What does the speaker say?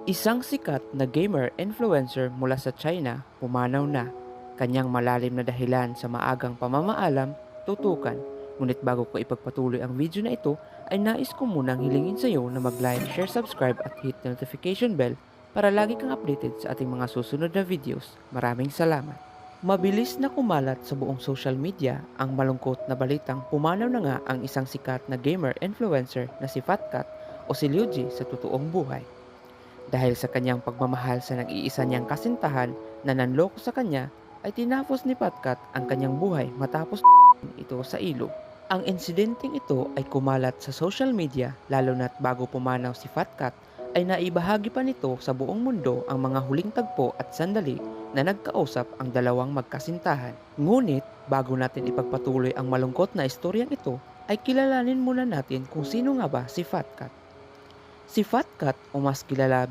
Isang sikat na gamer influencer mula sa China pumanaw na. Kanyang malalim na dahilan sa maagang pamamaalam, tutukan. Ngunit bago ko ipagpatuloy ang video na ito, ay nais ko munang hilingin sa iyo na mag-like, share, subscribe at hit notification bell para lagi kang updated sa ating mga susunod na videos. Maraming salamat. Mabilis na kumalat sa buong social media ang malungkot na balitang pumanaw na nga ang isang sikat na gamer influencer na si Fatcat o si Liu Ji sa totoong buhay. Dahil sa kanyang pagmamahal sa nag-iisa niyang kasintahan na nanloko sa kanya, ay tinapos ni Patkat ang kanyang buhay matapos ito sa ilog. Ang insidenteng ito ay kumalat sa social media lalo na't bago pumanaw si Fatkat ay naibahagi pa nito sa buong mundo ang mga huling tagpo at sandali na nagkausap ang dalawang magkasintahan. Ngunit bago natin ipagpatuloy ang malungkot na istoryang ito, ay kilalanin muna natin kung sino nga ba si Fatkat. Si Fatkat o mas kilala